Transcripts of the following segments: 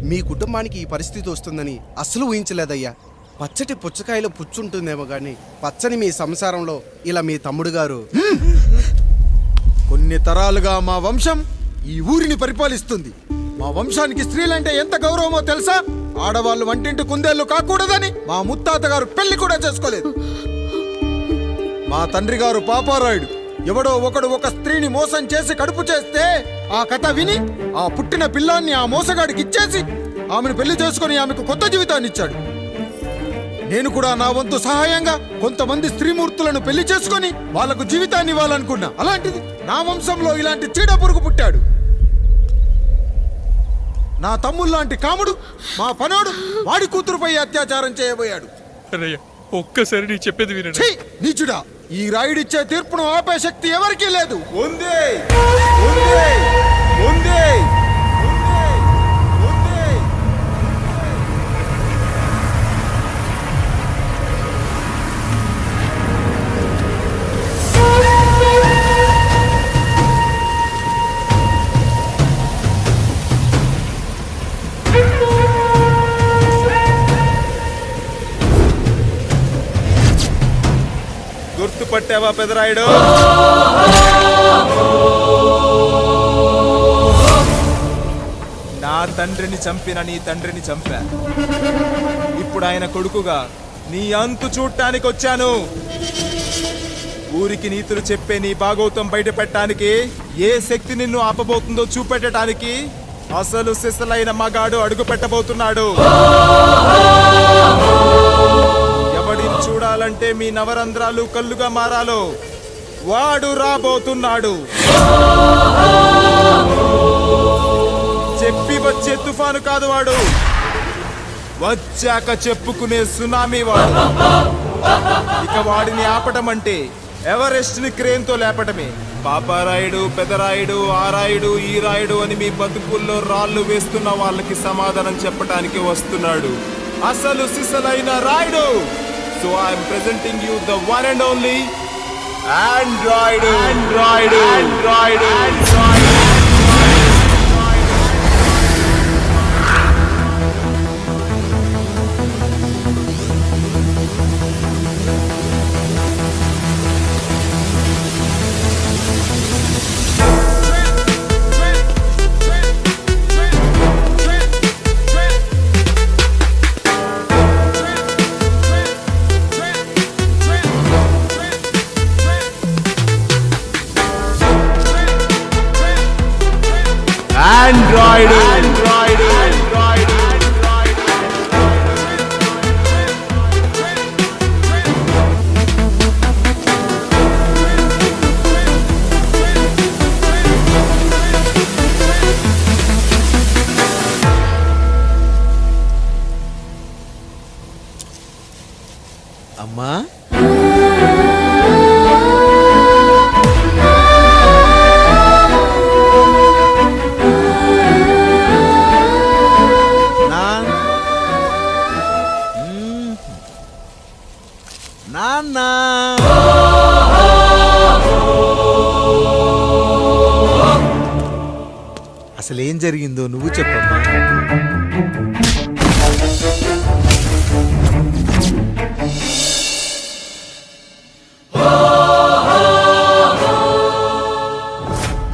మీ కుటుంబానికి ఈ పరిస్థితి వస్తుందని అస్సలు ఊహించలేదయ్యా. పచ్చటి పుచ్చకాయలో పుచ్చుంటుందేమో కానీ పచ్చని మీ సంసారంలో ఇలా మీ తమ్ముడు గారు కొన్ని తరాలుగా మా వంశం ఈ ఊరిని పరిపాలిస్తుంది. మా వంశానికి స్త్రీలంటే ఎంత గౌరవమో తెలుసా? ఆడవాళ్ళు వంటింటి కుందేళ్లు కాకూడదని మా ముత్తాత గారు పెళ్లి కూడా చేసుకోలేదు. మా తండ్రి గారు పాపారాయుడు ఎవడో ఒకడు ఒక స్త్రీని మోసం చేసి కడుపు చేస్తే ఆ కథ విని ఆ పుట్టిన పిల్లాన్ని ఆ మోసగాడికి ఇచ్చేసి ఆమెను పెళ్లి చేసుకుని ఆమెకు కొత్త జీవితాన్ని ఇచ్చాడు. నేను కూడా నా వంతు సహాయంగా కొంతమంది స్త్రీమూర్తులను పెళ్లి చేసుకుని వాళ్లకు జీవితాన్ని ఇవ్వాలనుకున్నా. అలాంటిది నా వంశంలో ఇలాంటి చీడ పురుగు పుట్టాడు. నా తమ్ముళ్ళలాంటి కాముడు మా పనోడు వాడి కూతురుపై అత్యాచారం చేయబోయాడు. ఒక్కసారి నీ చెప్పేది వినండి. నీచుడా, ఈ రాయుడిచ్చే తీర్పును ఆపే శక్తి ఎవరికీ లేదు. గుర్తుపట్టావా పెదరాయుడు? నా తండ్రిని చంపిన నీ తండ్రిని చంపా. ఇప్పుడు ఆయన కొడుకుగా నీ అంతు చూడటానికి వచ్చాను. ఊరికి నీతులు చెప్పే నీ భాగవతం బయట పెట్టడానికి ఏ శక్తి నిన్ను ఆపబోతుందో చూపెట్టడానికి అసలు సిసలైన మగాడు అడుగు పెట్టబోతున్నాడు. ఎవడిని చూడాలంటే మీ నవరంధ్రాలు కళ్ళుగా మారాలో వాడు రాబోతున్నాడు. చెప్పి వచ్చే తుఫాను కాదు వాడు, వచ్చాక చెప్పుకునే సునామీ వాడు. ఇక వాడిని ఆపటం అంటే ఎవరెస్ట్ ని క్రేన్ తో లేపటమే. పాపారాయుడు, పెదరాయుడు, ఆ రాయుడు, ఈ రాయుడు అని మీ బతుకుల్లో రాళ్లు వేస్తున్న వాళ్ళకి సమాధానం చెప్పడానికి వస్తున్నాడు అసలు సిసలైన Rayudu. So I am presenting you the one and only Android. అమ్మా, నాన్న, అసలేం జరిగిందో నువ్వు చెప్పమ్మా.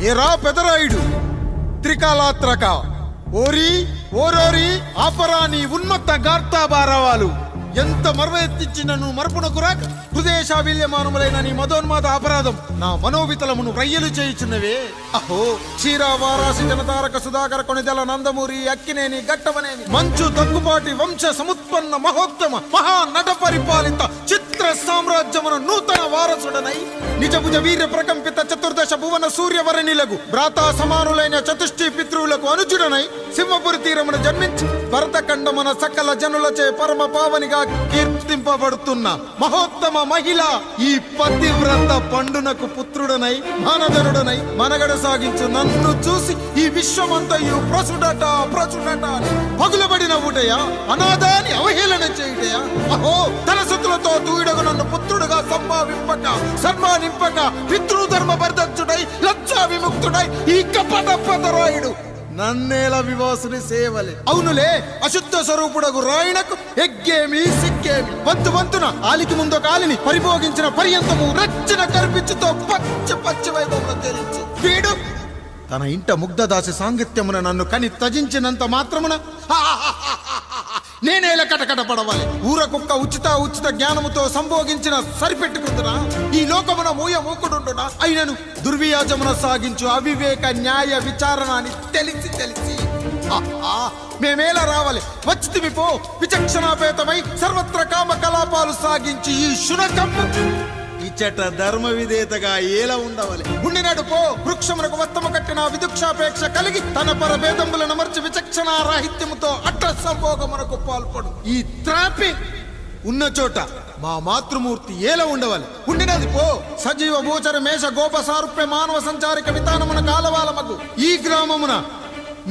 ఏరా పెదరాయుడు, త్రికాలాత్రక ఓరి ఓరోరి ఆపరా నీ ఉన్మత్త గార్తాబారవాలు. ఎంత మర్వెత్తించినను మరపునకు రాక హృదయశావిల్యమానములైన నీ మదోన్మాద అపరాధం నా మనోవితలమును రయ్యలు చేయుచున్నవే. అహో క్షీరా వారాసి జనతారక సుధాకర కొనిదెల నందమూరి అక్కినేని గట్టవనేని మంచు దగ్గుపాటి వంశ సముత్పన్న మహోత్తమ మహా నట పరిపాలిత చిత్ర సామ్రాజ్యమున నూతన వారసుడనై నిజభుజ వీర్య ప్రకంపిత చతుర్దశ భువన సూర్యవరణిలకు భ్రాతా సమానులైన చతుష్టి పితృవులకు అనుజుడనై సింహపురి తీరమున జన్మించి భరతఖండమున సకల జనులచే పరమ పావనిగా కీర్తింపబడుతున్న మహోత్తమ మహిళ ఈ పతివ్రత పండునకు పుత్రుడనై మానధనుడనై మనగడ సాగించు నన్ను చూసి ఈ విశ్వమంతయు ప్రసుడట పగులబడిన ఊటయా, అనాథాన్ని అవహేళన చేయుటయా. అహో తన సుతులతో తూయిడగు నన్ను పుత్రుడుగా సంభావింపక సన్మానింపక పితృధర్మ బర్ధచ్చుడై లజ్జా విముక్తుడై ఈ కపట పెదరాయుడు నన్నేల వివాసుని సేవలే అవునులే అశుద్ధ స్వరూపుడగు రాయణకు ఎగ్గేమి సిగ్గేమి వంతు వంతున ఆలికి ముందు కాలిని పరిభోగించిన పర్యంతము రచ్చన కర్పించుతో పచ్చ వైభవంలో తేలించి వీడు తన ఇంట ముగ్ధదాసి సాంగత్యమున నన్ను కని త్యజించినంత మాత్రమున నేనేల కటకట పడవాలి ఊర కుక్క ఉచిత జ్ఞానముతో సంభోగించిన సరిపెట్టుకుంటున్నా ఈ లోకమున మూకుడుండునా అయినను దుర్వ్యాజమున సాగించు అవివేక న్యాయ విచారణ అని తెలిసి మేమేలా రావాలి వచ్చితివి పో విచక్షణాపేతమై సర్వత్ర కామ కలాపాలు సాగించి ఈ శునకమ్ము ఇచ్చట ధర్మ విధేతగా ఏలా ఉండవాలి ఉండినాడు పో వృక్షమునకు వత్తము కట్టిన విదుక్షాపేక్ష కలిగి తన పరభేదములను మర్చి విచక్షణ రాహిత్యముతో అట్ట సంభోగమునకు పాల్పడు ఈ త్రాపి ఉన్న చోట మా మాతృమూర్తి ఏలా ఉండవాలి ఉండినది పో సజీవ భూచర మేష గోప సారూప్య మానవ సంచారిక విధానమున కాలవాలమగు ఈ గ్రామమున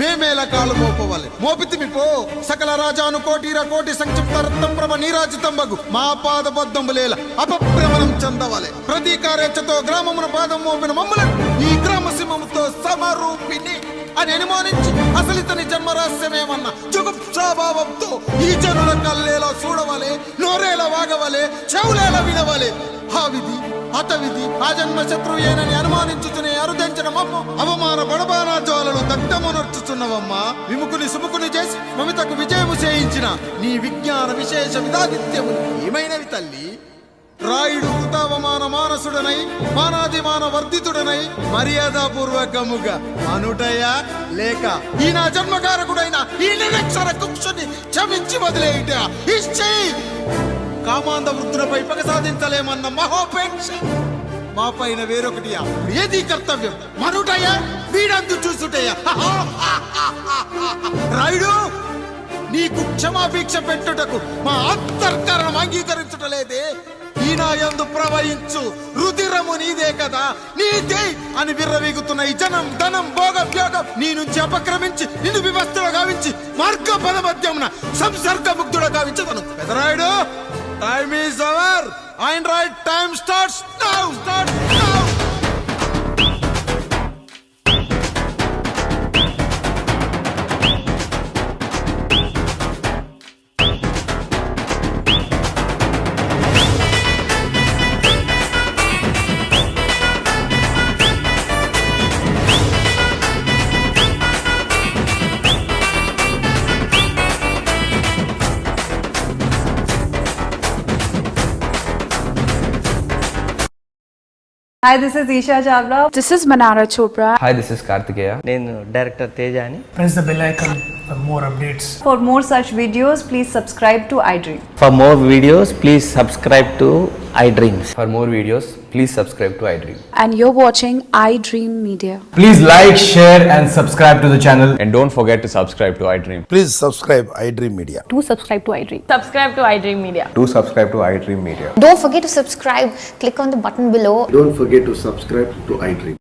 మేమేల కాలు మోపవాలి మోపితిమి పో సకల రాజాను కోటి సంక్షిప్త రత్నప్రభ నీరాజితంబగు మా పాద బద్దములేల అపభ్రమణం చెందవాలి ప్రతీకారేచ్ఛతో గ్రామమున పాదం మోపిన మమ్మలను ఈ గ్రామ సింహముతో సమరూపిణి అని అనుమానించి అసలితని జన్మరహస్యమేమన్నా జుగుప్సాభావంతో ఈ జనుల కల్లేలా చూడవలే నోరేలా వాగవలే చెవులేలా వినవలే ఆ విధి హతవిధి ఆ జన్మ శత్రువు ఏనని అనుమానించుచునే అరుదించిన మమ్మ అవమాన బడబానా జ్వాలలు దగ్ధమునర్చుచున్నవమ్మా విముకుని సుముకుని చేసి మమితకు విజయము చేయించిన నీ విజ్ఞాన విశేష విధాదిత్యము ఏమైనవి తల్లి రాయుడు కృతావమాన మానసుడనై మానాదిమాన వర్ధితుడనై మర్యాదపూర్వకముగా అనుటయా లేక ఈ నా జన్మకారకుడైన ఈ నిరక్షర కుక్షుని క్షమించి వదిలేయుట ఇచ్చి కామాంధ వృద్ధులపై పగ సాధించలేమన్న మహోపేక్ష మా పైన వేరొకటియా ఏది కర్తవ్యం మనుటయా వీడందు చూసుటయా రాయుడు నీకు క్షమాభిక్ష పెట్టుటకు మా అంతర్కరణం అంగీకరించుటలేదే ఈనాయందు ప్రవహించు రుధిరము నీదే కదా నీదే అని విర్రవీగుతున్న ఈ జనం ధనం భోగవ్యోగం నీ నుంచి అపక్రమించి నిన్ను వివస్థలో గావించి మార్గ పదమధ్యమున సంసర్గ ముగ్ధుడ గావించదను Pedarayudu time is hour and right time starts now Hi, this is Isha Chavla. This is Manara Chopra. Hi, this is Kartikeya. నేను డైరెక్టర్ తేజ అని. Press the bell icon for more updates. For more such videos, please subscribe to iDream. For more videos, please subscribe to iDreams. For more videos, please subscribe to iDream. And you're watching iDream Media. Please like, share and subscribe to the channel. And don't forget to subscribe to iDream. Please subscribe iDream Media. Do subscribe to iDream. Subscribe to iDream Media. Do subscribe to iDream Media. Don't forget to subscribe. Click on the button below. Don't forget to subscribe to iDream.